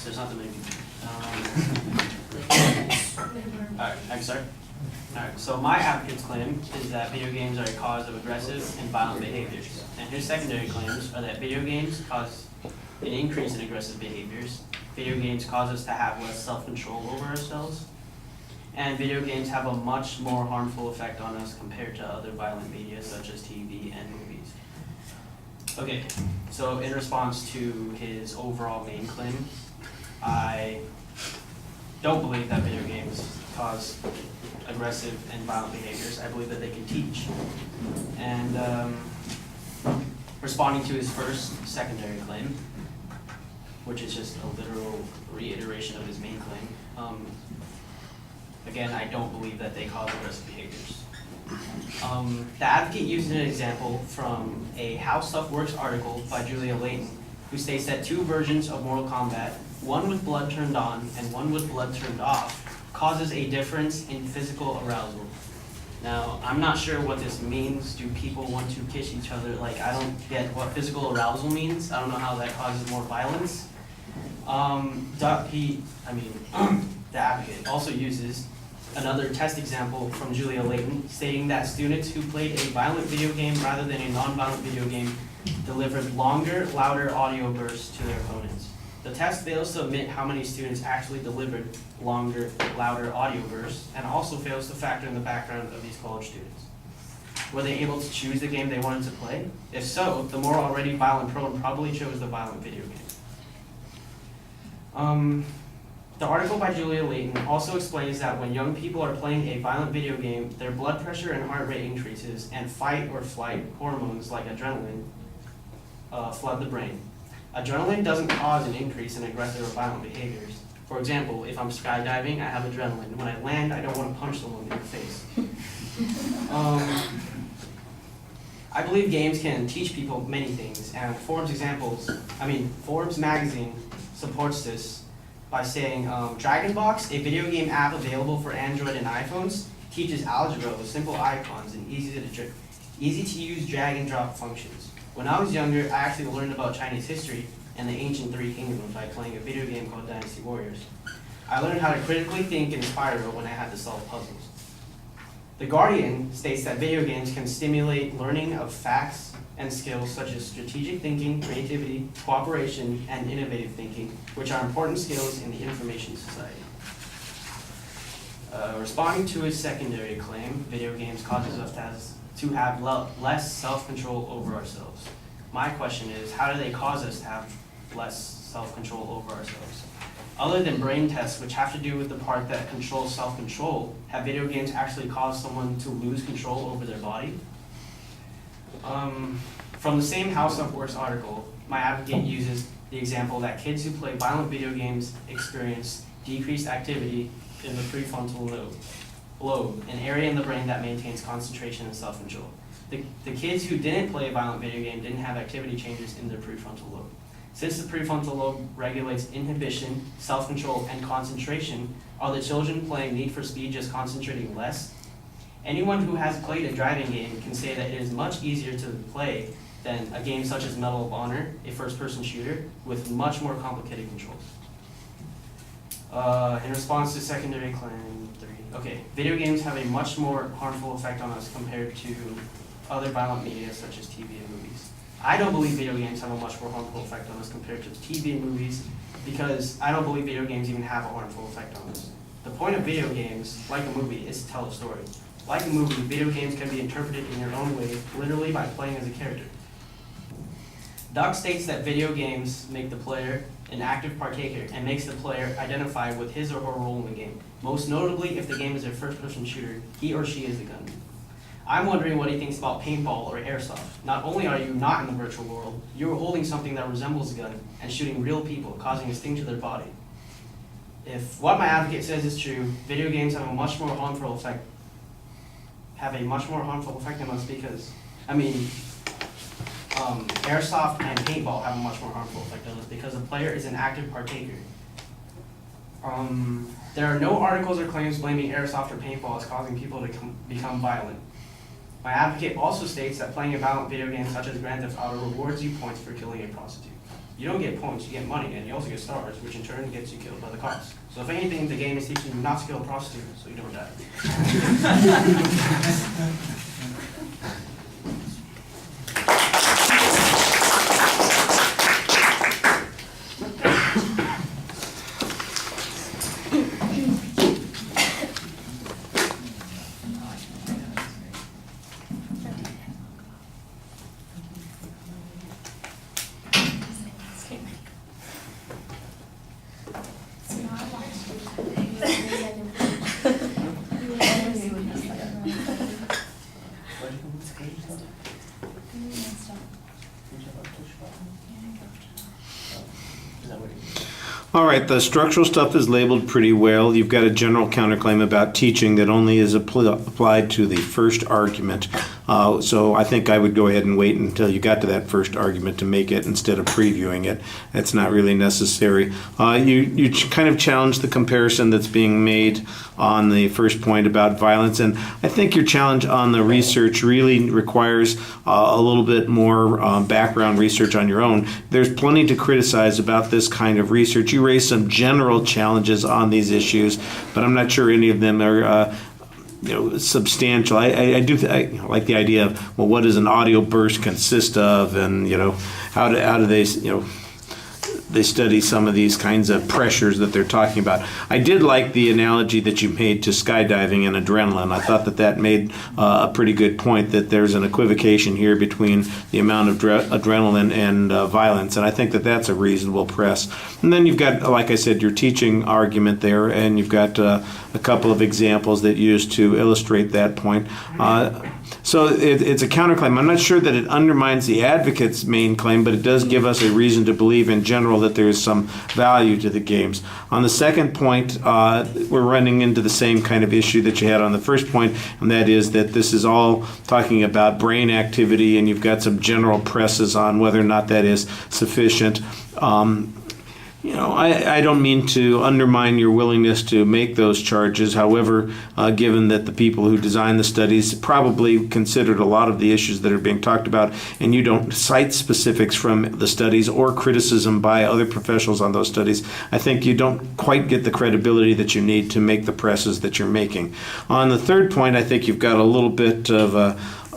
there's not that many people. Alright, I'm sorry. Alright, so my advocate's claim is that video games are a cause of aggressive and violent behaviors. And his secondary claims are that video games cause an increase in aggressive behaviors. Video games cause us to have less self-control over ourselves. And video games have a much more harmful effect on us compared to other violent media such as TV and movies. Okay, so in response to his overall main claim, I don't believe that video games cause aggressive and violent behaviors. I believe that they can teach. And responding to his first secondary claim, which is just a literal reiteration of his main claim, again, I don't believe that they cause aggressive behaviors. The advocate used an example from a How Stuff Works article by Julia Layton, who states that two versions of Mortal Kombat, one with blood turned on and one with blood turned off, causes a difference in physical arousal. Now, I'm not sure what this means. Do people want to kiss each other? Like, I don't get what physical arousal means. I don't know how that causes more violence. The advocate also uses another test example from Julia Layton, stating that students who played a violent video game rather than a non-violent video game delivered longer, louder audio bursts to their opponents. The test fails to admit how many students actually delivered longer, louder audio bursts, and also fails to factor in the background of these college students. Were they able to choose the game they wanted to play? If so, the more already violent prone probably chose the violent video game. The article by Julia Layton also explains that when young people are playing a violent video game, their blood pressure and heart rate increases, and fight or flight hormones like adrenaline flood the brain. Adrenaline doesn't cause an increase in aggressive or violent behaviors. For example, if I'm skydiving, I have adrenaline. When I land, I don't want to punch someone in the face. I believe games can teach people many things, and Forbes magazine supports this by saying DragonBox, a video game app available for Android and iPhones, teaches algebra with simple icons and easy to use drag and drop functions. When I was younger, I actually learned about Chinese history and the ancient Three Kingdoms by playing a video game called Dynasty Warriors. I learned how to critically think and spiral when I had to solve puzzles. The Guardian states that video games can stimulate learning of facts and skills such as strategic thinking, creativity, cooperation, and innovative thinking, which are important skills in the information society. Responding to his secondary claim, video games causes us to have less self-control over ourselves. My question is, how do they cause us to have less self-control over ourselves? Other than brain tests, which have to do with the part that controls self-control, have video games actually caused someone to lose control over their body? From the same How Stuff Works article, my advocate uses the example that kids who play violent video games experience decreased activity in the prefrontal lobe, an area in the brain that maintains concentration and self-control. The kids who didn't play a violent video game didn't have activity changes in their prefrontal lobe. Since the prefrontal lobe regulates inhibition, self-control, and concentration, are the children playing Need for Speed just concentrating less? Anyone who has played a driving game can say that it is much easier to play than a game such as Medal of Honor, a first-person shooter, with much more complicated controls. In response to secondary claim 3, okay, video games have a much more harmful effect on us compared to other violent media such as TV and movies. I don't believe video games have a much more harmful effect on us compared to TV and movies because I don't believe video games even have a harmful effect on us. The point of video games, like a movie, is to tell a story. Like a movie, video games can be interpreted in your own way, literally by playing as a character. Doug states that video games make the player an active partaker and makes the player identify with his or her role in the game. Most notably, if the game is a first-person shooter, he or she is the gunman. I'm wondering what he thinks about paintball or airsoft. Not only are you not in the virtual world, you're holding something that resembles a gun and shooting real people, causing a sting to their body. If what my advocate says is true, video games have a much more harmful effect on us because, airsoft and paintball have a much more harmful effect on us because the player is an active partaker. There are no articles or claims blaming airsoft or paintball as causing people to become violent. My advocate also states that playing a violent video game such as Grand Theft Auto rewards you points for killing a prostitute. you don't get points, you get money, and you also get stars, which in turn gets you killed by the cost. So if anything, the game is teaching you not to kill a prostitute, so you don't die. All right, the structural stuff is labeled pretty well. You've got a general counterclaim about teaching that only is applied to the first argument. So I think I would go ahead and wait until you got to that first argument to make it instead of previewing it. That's not really necessary. You kind of challenge the comparison that's being made on the first point about violence, and I think your challenge on the research really requires a little bit more background research on your own. There's plenty to criticize about this kind of research. You raise some general challenges on these issues, but I'm not sure any of them are substantial. I like the idea of, well, what does an audio burst consist of, and how do they they study some of these kinds of pressures that they're talking about. I did like the analogy that you made to skydiving and adrenaline. I thought that made a pretty good point, that there's an equivocation here between the amount of adrenaline and violence, and I think that's a reasonable press. And then you've got, like I said, your teaching argument there, and you've got a couple of examples that you use to illustrate that point. So it's a counterclaim. I'm not sure that it undermines the advocate's main claim, but it does give us a reason to believe in general that there is some value to the games. On the second point, we're running into the same kind of issue that you had on the first point, and that is that this is all talking about brain activity, and you've got some general presses on whether or not that is sufficient. I don't mean to undermine your willingness to make those charges. However, given that the people who designed the studies probably considered a lot of the issues that are being talked about, and you don't cite specifics from the studies or criticism by other professionals on those studies, I think you don't quite get the credibility that you need to make the presses that you're making. On the third point, I think you've got a little bit of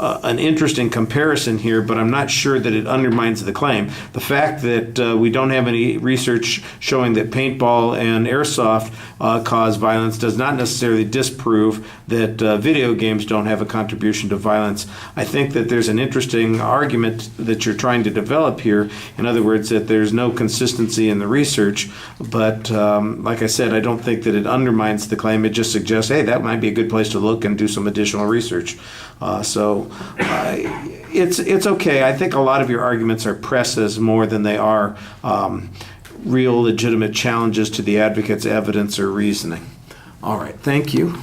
an interesting comparison here, but I'm not sure that it undermines the claim. The fact that we don't have any research showing that paintball and airsoft cause violence does not necessarily disprove that video games don't have a contribution to violence. I think that there's an interesting argument that you're trying to develop here. In other words, that there's no consistency in the research, but like I said, I don't think that it undermines the claim. It just suggests, hey, that might be a good place to look and do some additional research. It's okay. I think a lot of your arguments are presses more than they are real legitimate challenges to the advocate's evidence or reasoning. All right, thank you.